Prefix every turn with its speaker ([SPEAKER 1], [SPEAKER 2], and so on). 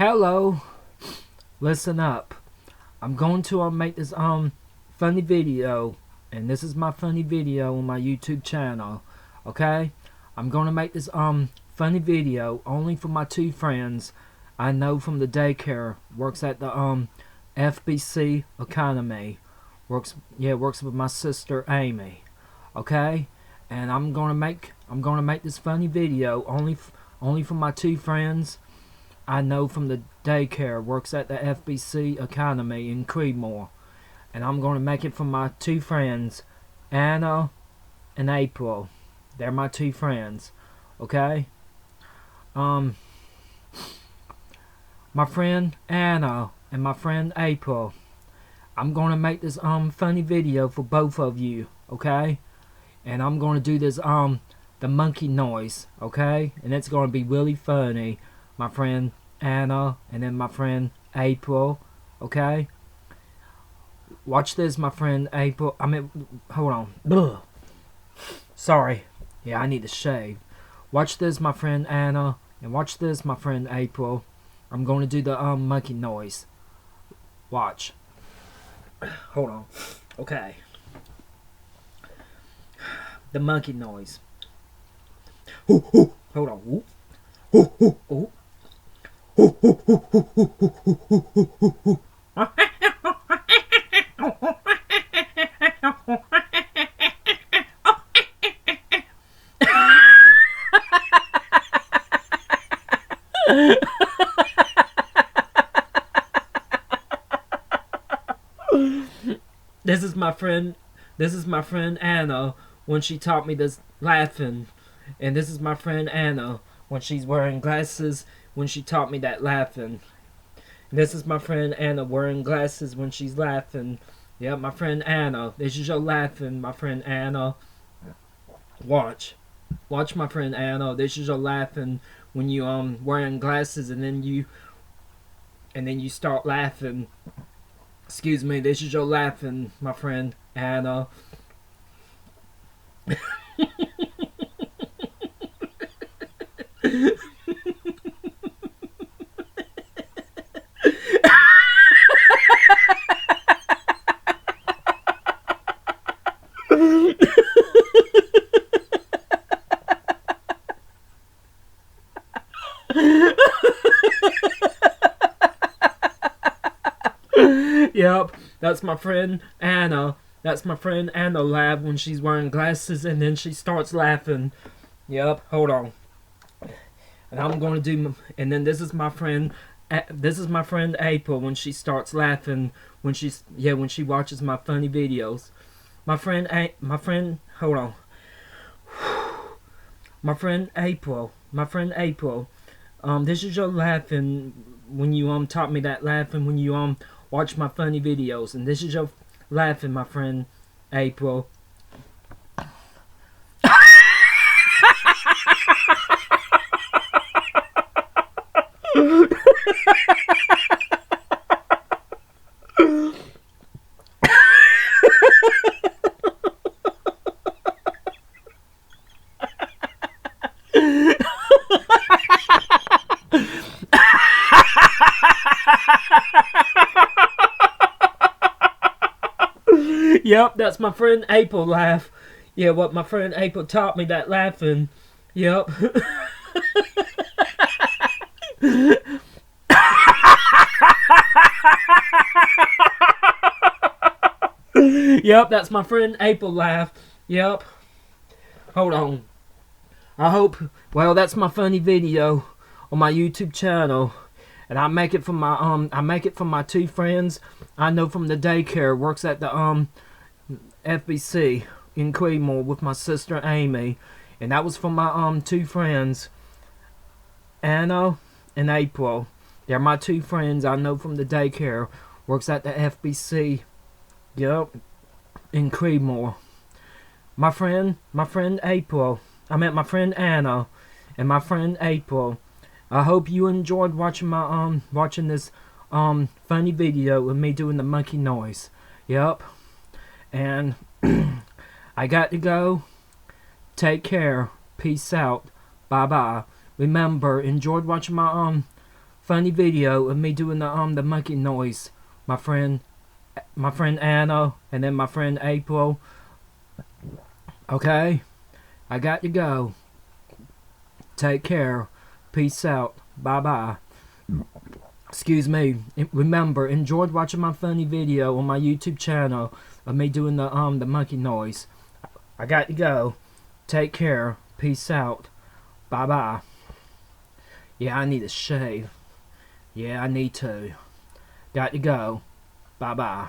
[SPEAKER 1] Hello, listen up. I'm going to make this funny video, and this is my funny video on my YouTube channel. Okay, I'm gonna make this funny video only for my two friends I know from the daycare. Works at the FBC Academy. Works with my sister Amy. Okay, and I'm gonna make this funny video only for my two friends I know from the daycare. Works at the FBC Academy in Creedmoor. And I'm going to make it for my two friends, Anna and April. They're my two friends. Okay? My friend Anna and my friend April. I'm going to make this funny video for both of you. Okay? And I'm going to do this the monkey noise. Okay? And it's going to be really funny. My friend Anna and then my friend April. Okay? Watch this, my friend April. Hold on. Ugh. Sorry. Yeah, I need to shave. Watch this, my friend Anna. And watch this, my friend April. I'm going to do the monkey noise. Watch. Hold on. Okay. The monkey noise. Ooh, ooh. Hold on. Ooh. Ooh, ooh, ooh. Ooh, ooh, ooh, ooh, ooh, ooh, ooh, ooh, ooh. This is my friend Anna when she taught me this laughing. And this is my friend Anna when she's wearing glasses when she taught me that laughing. And this is my friend Anna wearing glasses when she's laughing. Yep, my friend Anna. This is your laughing, my friend Anna. Watch. Watch, my friend Anna. This is your laughing when you wearing glasses and then you start laughing. Excuse me, this is your laughing, my friend Anna. Yep, that's my friend Anna. That's my friend Anna laugh when she's wearing glasses and then she starts laughing. Yep, hold on. And I'm going to do, and then this is my friend April when she starts laughing when she watches my funny videos. Hold on. My friend April. This is your laughing when you taught me that laughing when you watch my funny videos, and this is your laughing, my friend April. Yep, that's my friend April laugh. Yeah, what my friend April taught me that laughing. Yep. Yep, that's my friend April laugh. Yep. Hold on. That's my funny video on my YouTube channel. And I make it for my two friends I know from the daycare. Works at the FBC in Creedmoor with my sister Amy. And that was for my two friends, Anna and April. They're my two friends I know from the daycare. Works at the FBC. Yep. In Creedmoor. My friend April. My friend Anna and my friend April. I hope you enjoyed watching my watching this funny video with me doing the monkey noise. Yep. And I got to go. Take care. Peace out. Bye bye. Remember, enjoyed watching my funny video of me doing the monkey noise. My friend Anna, and then my friend April. Okay? I got to go. Take care. Peace out. Bye-bye. Excuse me. Remember, enjoyed watching my funny video on my YouTube channel of me doing the monkey noise. I got to go. Take care. Peace out. Bye-bye. Yeah, I need a shave. Yeah, I need to. Got to go. Bye-bye.